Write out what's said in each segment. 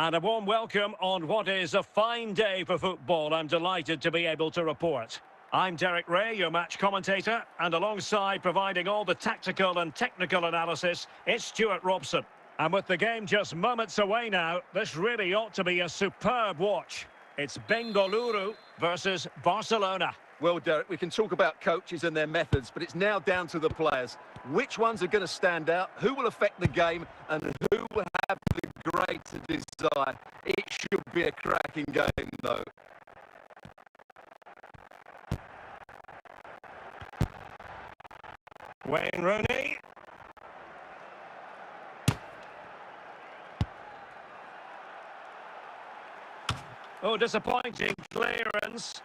And a warm welcome on what is a fine day for football. I'm delighted to be able to report. I'm Derek Ray, your match commentator, and alongside providing all the tactical and technical analysis, it's Stuart Robson. And with the game just moments away now, this really ought to be a superb watch. It's Bengaluru versus Barcelona. Well, Derek, we can talk about coaches and their methods, but it's now down to the players. Which ones are going to stand out, who will affect the game, and who will have the greater desire? It should be a cracking game, though. Wayne Rooney. Oh, disappointing clearance.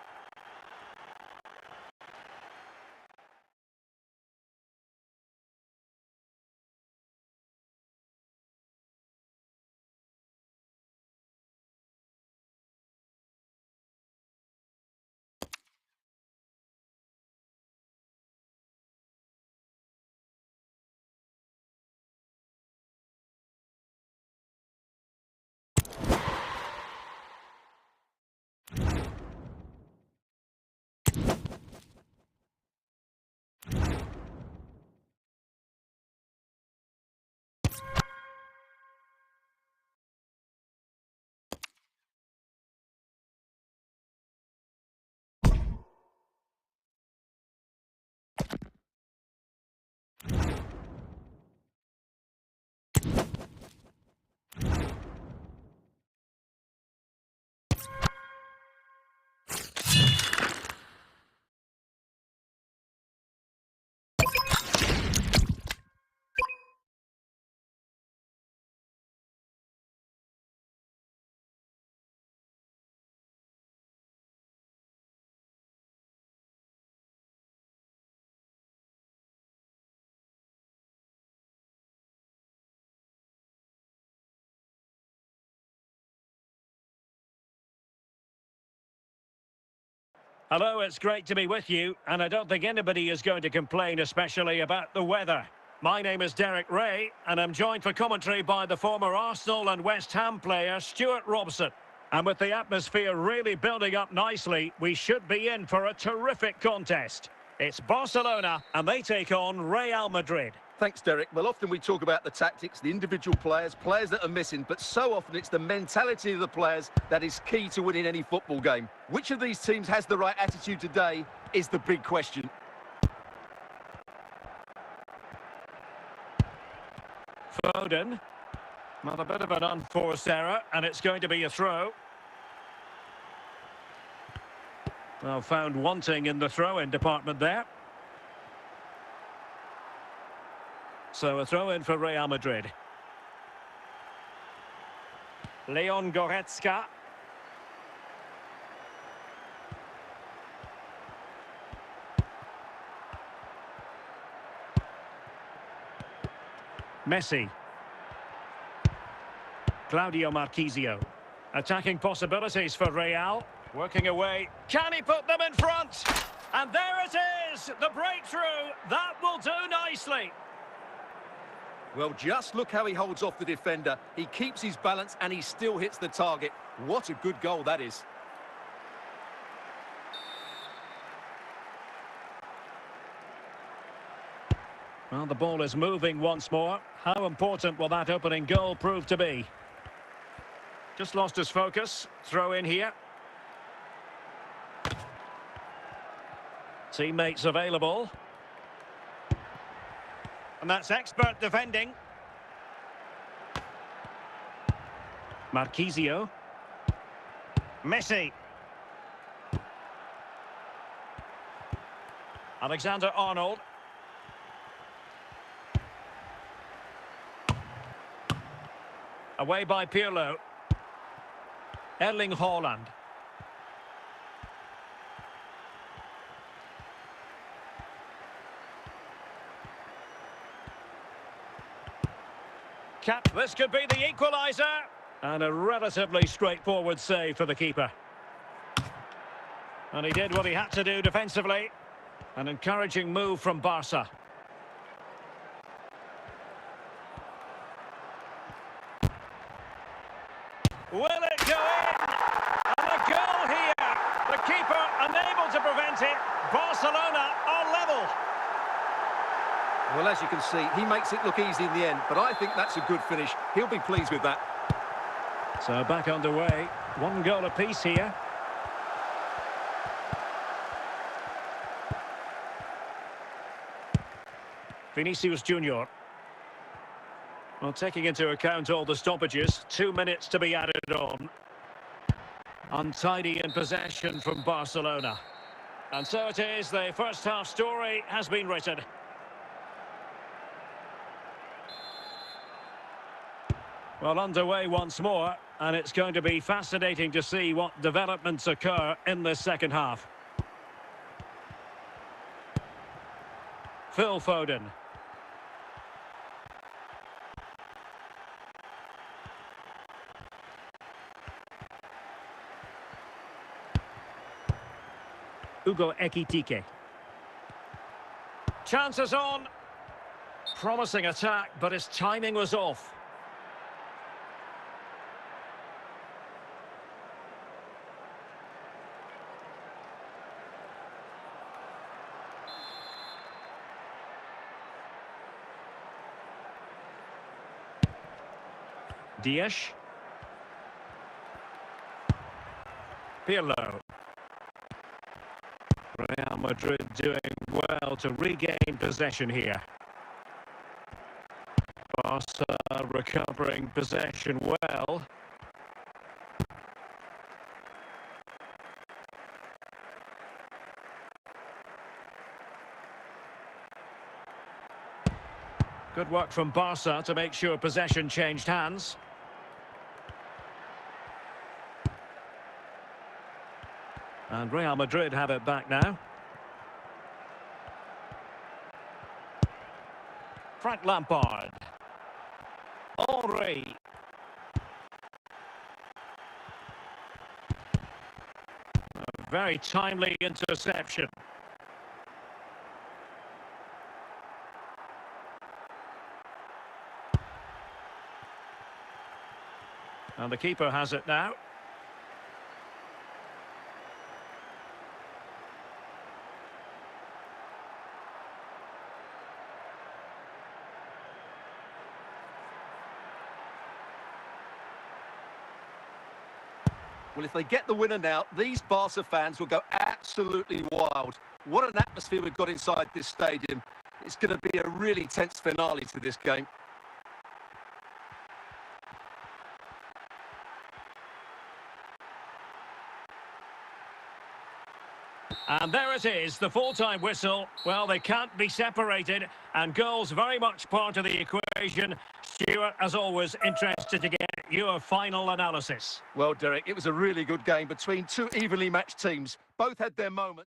Hello, it's great to be with you, and I don't think anybody is going to complain, especially about the weather. My name is Derek Ray, and I'm joined for commentary by the former Arsenal and West Ham player, Stuart Robson. And with the atmosphere really building up nicely, we should be in for a terrific contest. It's Barcelona, and they take on Real Madrid. Thanks, Derek. Well, often we talk about the tactics, the individual players that are missing, but so often it's the mentality of the players that is key to winning any football game. Which of these teams has the right attitude today is the big question. Foden. Well, a bit of an unforced error, and it's going to be a throw. Well, found wanting in the throw-in department there. So a throw-in for Real Madrid. Leon Goretzka. Messi. Claudio Marchisio. Attacking possibilities for Real. Working away. Can he put them in front? And there it is! The breakthrough. That will do nicely. Well, just look how he holds off the defender. He keeps his balance and he still hits the target. What a good goal that is. Well, the ball is moving once more. How important will that opening goal prove to be? Just lost his focus. Throw in here. Teammates available. And that's expert defending. Marchisio. Messi. Alexander-Arnold. Away by Pirlo. Erling Haaland. This could be the equaliser. And a relatively straightforward save for the keeper. And he did what he had to do defensively. An encouraging move from Barca. Will it go in? And a goal here. The keeper unable to prevent it. Barcelona are level. Well, as you can see, he makes it look easy in the end, but I think that's a good finish. He'll be pleased with that. So back underway. One goal apiece here. Vinicius Junior. Well, taking into account all the stoppages, 2 minutes to be added on. Untidy in possession from Barcelona. And so it is, the first half story has been written. Well, underway once more, and it's going to be fascinating to see what developments occur in this second half. Phil Foden. Hugo Ekitike. Chances on. Promising attack, but his timing was off. Dias. Pirlo. Real Madrid doing well to regain possession here. Barca recovering possession well. Good work from Barca to make sure possession changed hands. And Real Madrid have it back now. Frank Lampard. Henry. A very timely interception. And the keeper has it now. Well, if they get the winner now, these Barca fans will go absolutely wild. What an atmosphere we've got inside this stadium. It's going to be a really tense finale to this game. And there it is, the full-time whistle. Well, they can't be separated, and goals very much part of the equation. Stuart, as always, interested to get your final analysis. Well, Derek, it was a really good game between two evenly matched teams. Both had their moments.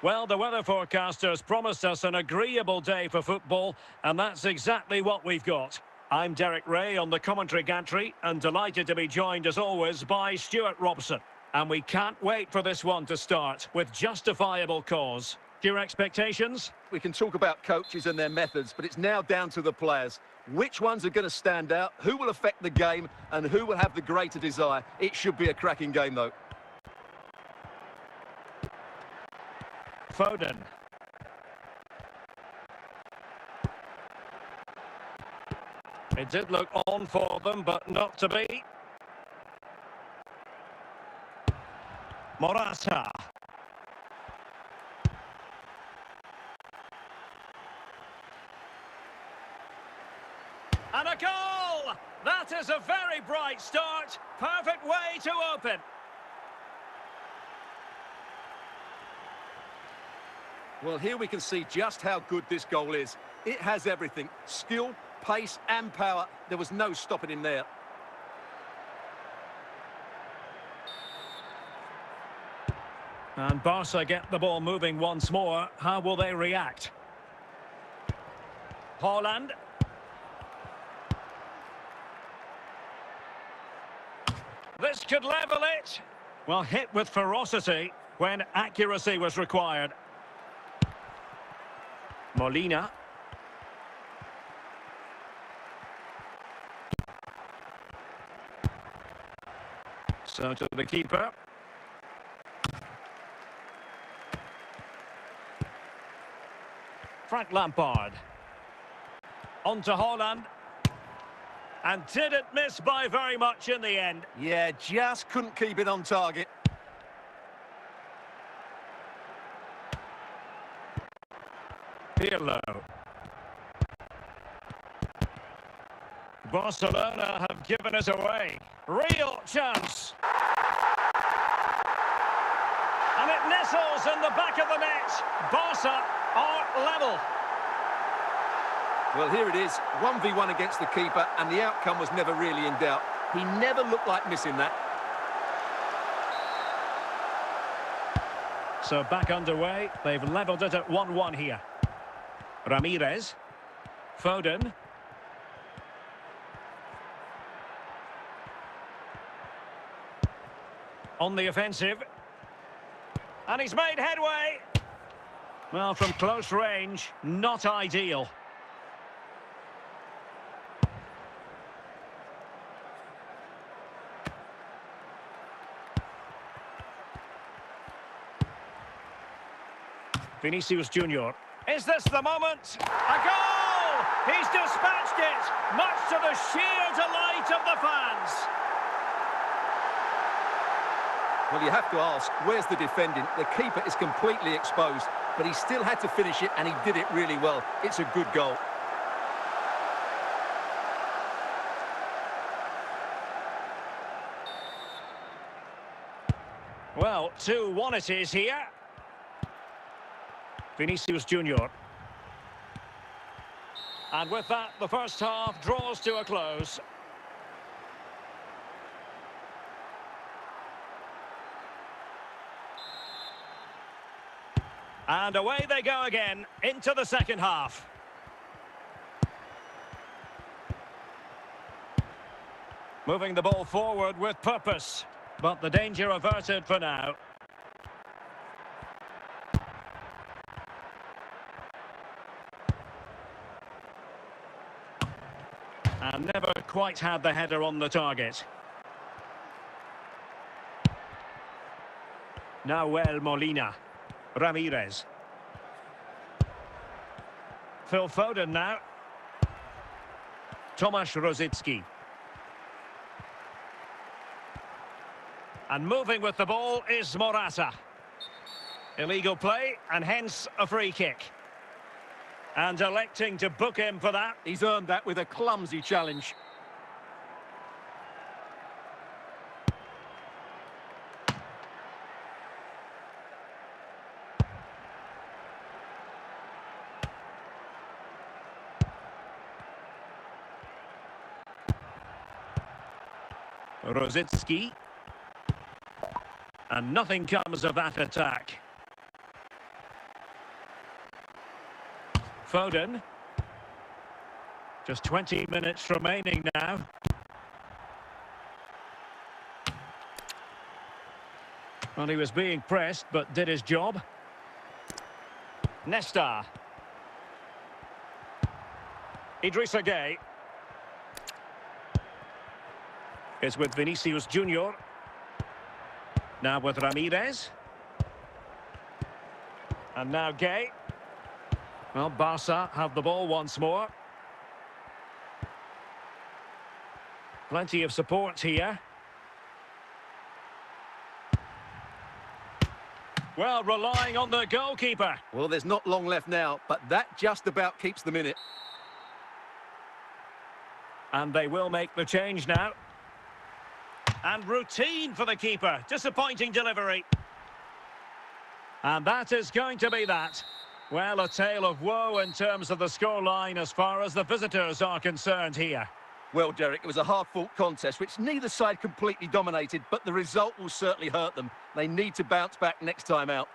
Well, the weather forecasters promised us an agreeable day for football, and that's exactly what we've got. I'm Derek Ray on the commentary gantry, and delighted to be joined, as always, by Stuart Robson. And we can't wait for this one to start, with justifiable cause. Your expectations? We can talk about coaches and their methods, but it's now down to the players. Which ones are going to stand out, who will affect the game, and who will have the greater desire? It should be a cracking game, though. Foden. It did look on for them, but not to be. Morata. And a goal! That is a very bright start. Perfect way to open. Well, here we can see just how good this goal is. It has everything. Skill, pace and power. There was no stopping him there. And Barca get the ball moving once more. How will they react? Haaland. This could level it. Well, hit with ferocity when accuracy was required. Molina. So to the keeper. Frank Lampard. On to Haaland. And didn't miss by very much in the end. Yeah, just couldn't keep it on target. Pirlo. Barcelona have given us away. Real chance. And it nestles in the back of the net. Barca are level. Well, here it is, 1v1 against the keeper, and the outcome was never really in doubt. He never looked like missing that. So back underway. They've levelled it at 1-1 here. Ramirez. Foden. On the offensive. And he's made headway. Well, from close range, not ideal. Vinicius Junior. Is this the moment? A goal! He's dispatched it, much to the sheer delight of the fans. Well, you have to ask, where's the defending? The keeper is completely exposed, but he still had to finish it, and he did it really well. It's a good goal. Well, 2-1 it is here. Vinicius Junior. And with that, the first half draws to a close. And away they go again, into the second half. Moving the ball forward with purpose, but the danger averted for now. And never quite had the header on the target. Nahuel Molina. Ramirez. Phil Foden now. Tomasz Rosicky. And moving with the ball is Morata. Illegal play and hence a free kick. And electing to book him for that. He's earned that with a clumsy challenge. Rosicky. And nothing comes of that attack. Foden. Just 20 minutes remaining now. Well, he was being pressed, but did his job. Nesta. Idrissa Gueye. Is with Vinicius Junior. Now with Ramirez. And now Gueye. Well, Barca have the ball once more. Plenty of support here. Well, relying on the goalkeeper. Well, there's not long left now, but that just about keeps them in it. And they will make the change now. And routine for the keeper. Disappointing delivery. And that is going to be that. Well, a tale of woe in terms of the scoreline as far as the visitors are concerned here. Well, Derek, it was a hard-fought contest, which neither side completely dominated, but the result will certainly hurt them. They need to bounce back next time out.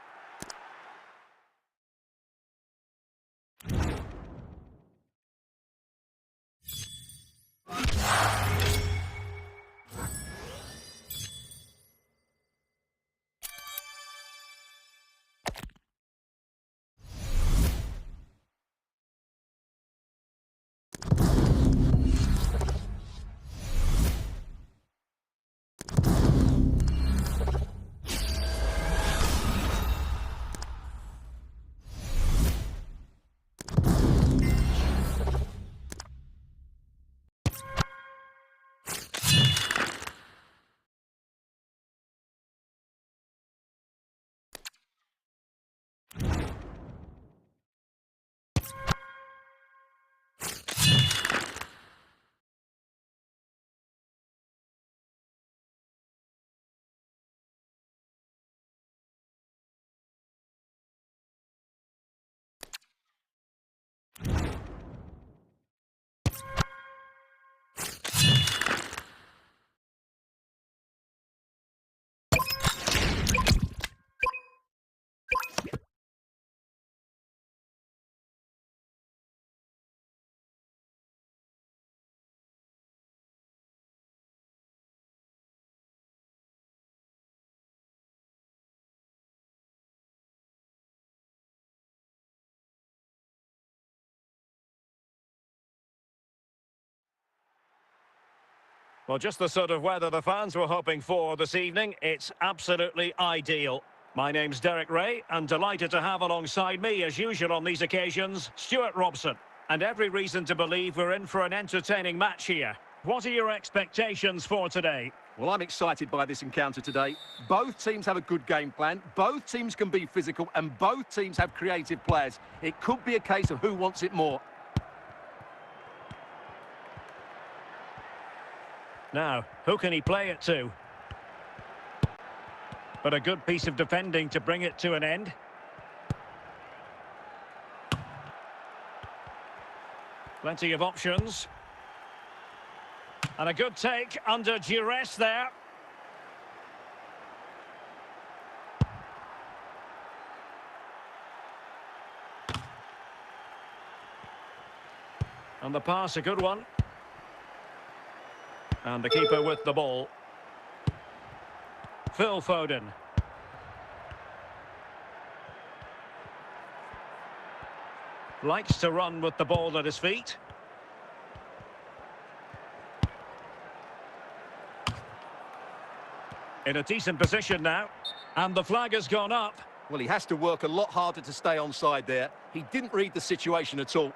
Well, just the sort of weather the fans were hoping for this evening. It's absolutely ideal. My name's Derek Ray, and delighted to have alongside me, as usual on these occasions, Stuart Robson. And every reason to believe we're in for an entertaining match here. What are your expectations for today? Well, I'm excited by this encounter today. Both teams have a good game plan, both teams can be physical, and both teams have creative players. It could be a case of who wants it more. Now, who can he play it to? But a good piece of defending to bring it to an end. Plenty of options. And a good take under duress there. And the pass, a good one. And the keeper with the ball. Phil Foden. Likes to run with the ball at his feet. In a decent position now. And the flag has gone up. Well, he has to work a lot harder to stay onside there. He didn't read the situation at all.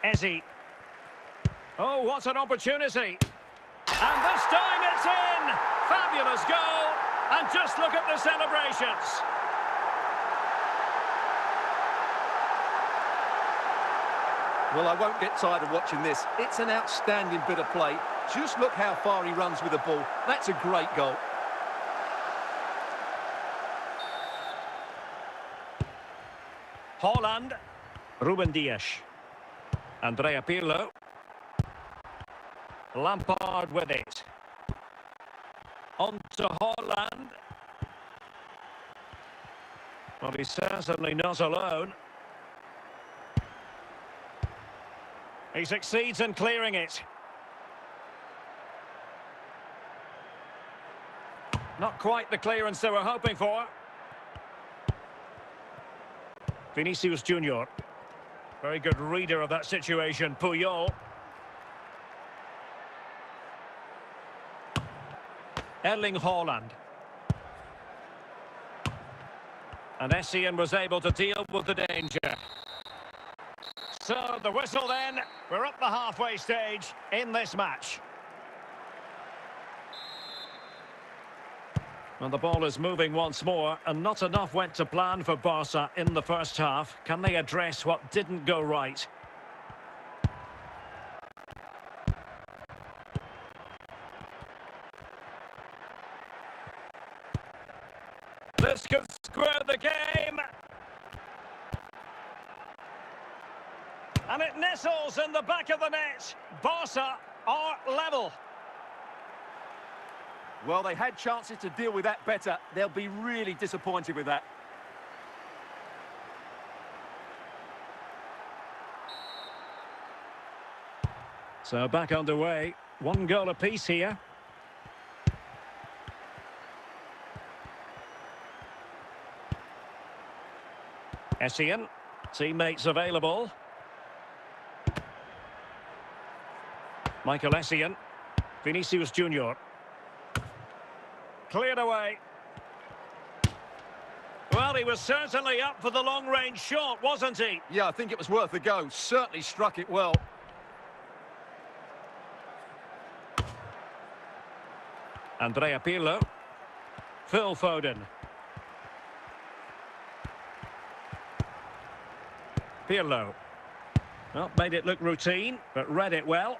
Eze. Oh, what an opportunity. And this time it's in. Fabulous goal. And just look at the celebrations. Well, I won't get tired of watching this. It's an outstanding bit of play. Just look how far he runs with the ball. That's a great goal. Haaland. Ruben Dias. Andrea Pirlo. Lampard with it. On to Haaland. Well, he's certainly not alone. He succeeds in clearing it. Not quite the clearance they were hoping for. Vinicius Junior. Very good reader of that situation, Puyol. Erling Haaland. And Essien was able to deal with the danger. So the whistle then. We're at the halfway stage in this match. And the ball is moving once more, and not enough went to plan for Barca in the first half. Can they address what didn't go right? This could square the game. And it nestles in the back of the net. Barca are level. Well, they had chances to deal with that better. They'll be really disappointed with that. So back underway. One goal apiece here. Essien. Teammates available. Michael Essien. Vinicius Junior. Cleared away. Well, he was certainly up for the long-range shot, wasn't he? Yeah, I think it was worth a go. Certainly struck it well. Andrea Pirlo. Phil Foden. Pirlo. Well, made it look routine, but read it well.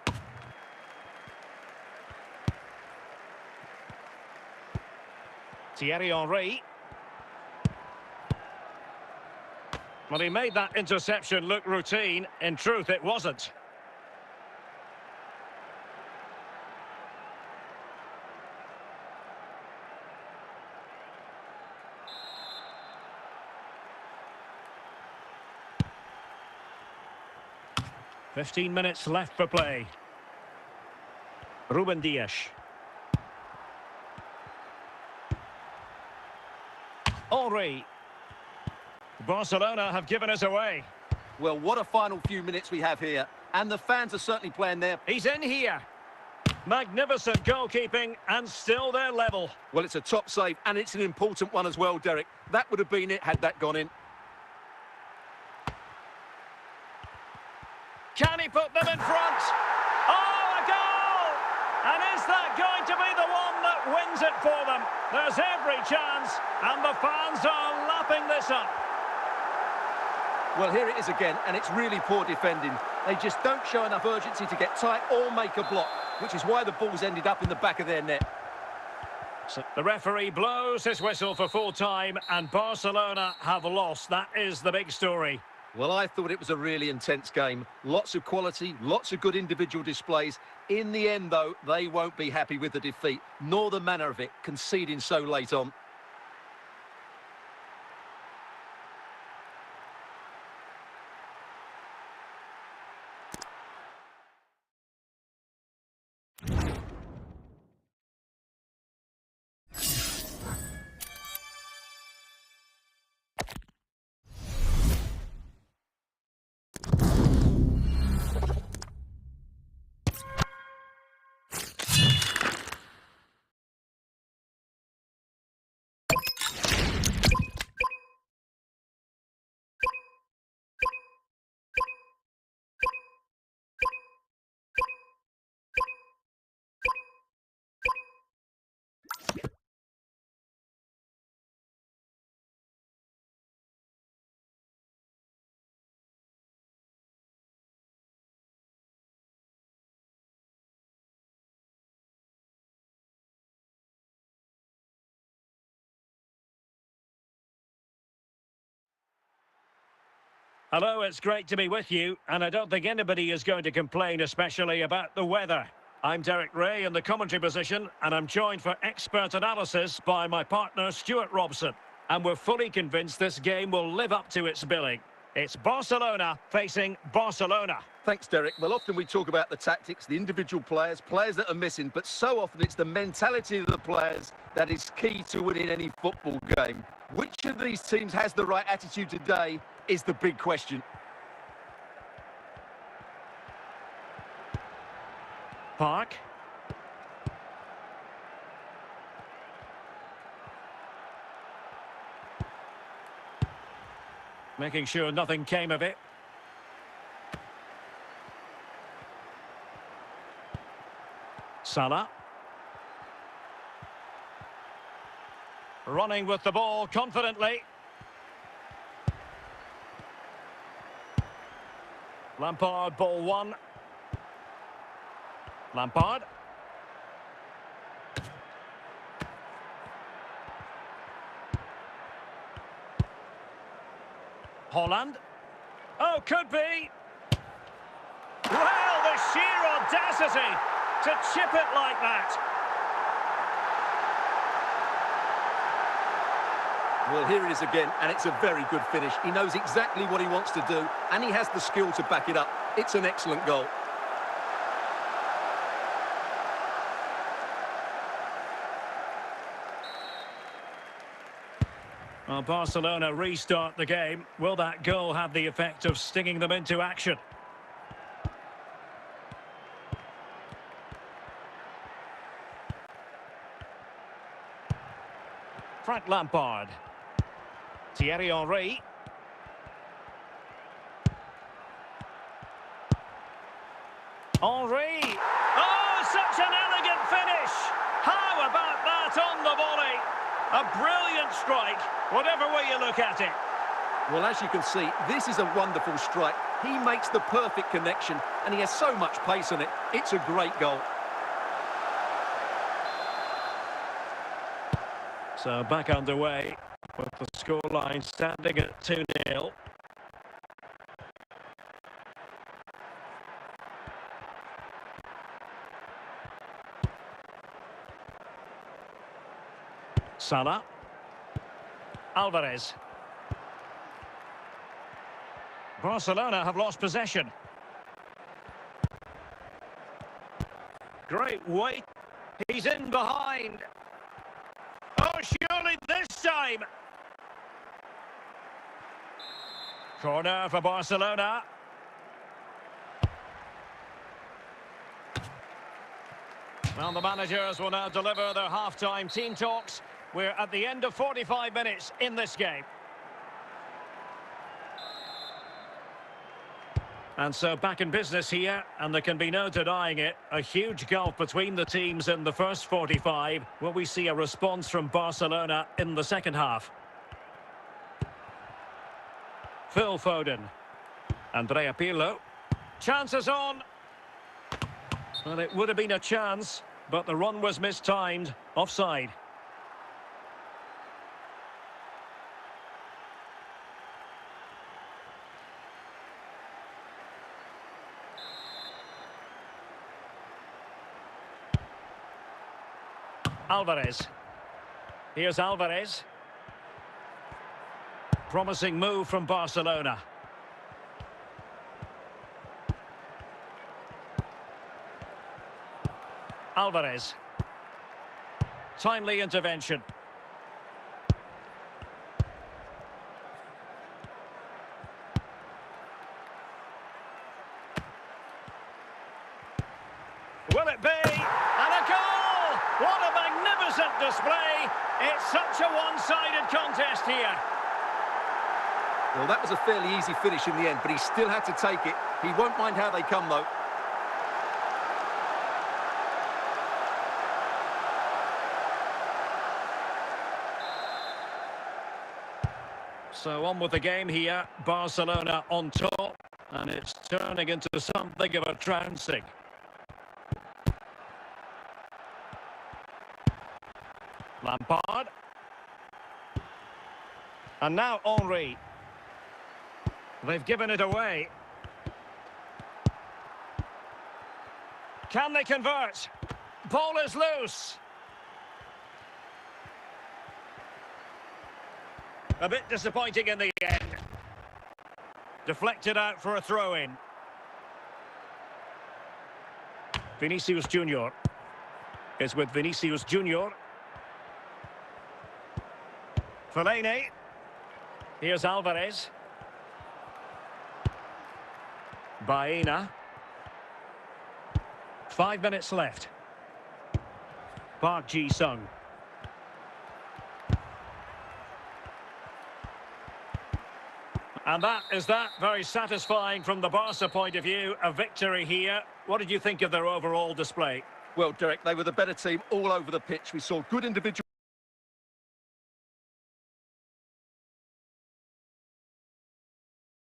Thierry Henry. Well, he made that interception look routine. In truth, it wasn't. "15 minutes left for play." Ruben Dias. Henry. Barcelona have given us away. Well, what a final few minutes we have here. And the fans are certainly playing there. He's in here. Magnificent goalkeeping, and still they're level. Well, it's a top save, and it's an important one as well, Derek. That would have been it had that gone in. Can he put them in front? Oh, a goal! And is that going to be the one that wins it for them? There's every chance, and the fans are lapping this up. Well, here it is again, and it's really poor defending. They just don't show enough urgency to get tight or make a block, which is why the ball's ended up in the back of their net. So the referee blows his whistle for full time, and Barcelona have lost. That is the big story. Well, I thought it was a really intense game. Lots of quality, lots of good individual displays. In the end, though, they won't be happy with the defeat, nor the manner of it, conceding so late on. Hello, it's great to be with you, and I don't think anybody is going to complain, especially about the weather. I'm Derek Ray in the commentary position, and I'm joined for expert analysis by my partner, Stuart Robson. And we're fully convinced this game will live up to its billing. It's Barcelona facing Barcelona. Thanks, Derek. Well, often we talk about the tactics, the individual players that are missing, but so often it's the mentality of the players that is key to winning any football game. Which of these teams has the right attitude today is the big question. Park. making sure nothing came of it. Salah. Running with the ball confidently. Lampard, ball one. Lampard. Holland. Oh, could be. Well, the sheer audacity to chip it like that. Well, here it is again, and it's a very good finish. He knows exactly what he wants to do, and he has the skill to back it up. It's an excellent goal. Well, Barcelona restart the game. Will that goal have the effect of stinging them into action? Frank Lampard. Thierry Henry. Henry. Oh, such an elegant finish. How about that on the volley? A brilliant strike, whatever way you look at it. Well, as you can see, this is a wonderful strike. He makes the perfect connection, and he has so much pace on it. It's a great goal. So back underway with the scoreline standing at 2-0. Salah. Alvarez. Barcelona have lost possession. Great weight. He's in behind. Oh, surely this time. Corner for Barcelona. Well, the managers will now deliver their half-time team talks. We're at the end of 45 minutes in this game. And so back in business here, and there can be no denying it. A huge gulf between the teams in the first 45. Will we see a response from Barcelona in the second half? Phil Foden. Andrea Pirlo. Chances on. Well, it would have been a chance, but the run was mistimed. Offside. Alvarez. Here's Alvarez. Promising move from Barcelona. Alvarez. Timely intervention. Will it be? And a goal! What a magnificent display! It's such a one-sided contest here. Well, that was a fairly easy finish in the end, but he still had to take it. He won't mind how they come, though. So on with the game here. Barcelona on top, and it's turning into something of a trouncing. Lampard. And now Henry. They've given it away. Can they convert? Ball is loose. A bit disappointing in the end. Deflected out for a throw-in. Vinicius Junior is with Vinicius Junior. Fellaini. Here's Alvarez. Baena. 5 minutes left. Park Ji-sung. And that is that. Very satisfying from the Barca point of view. A victory here. What did you think of their overall display? Well, Derek, they were the better team all over the pitch. We saw good individual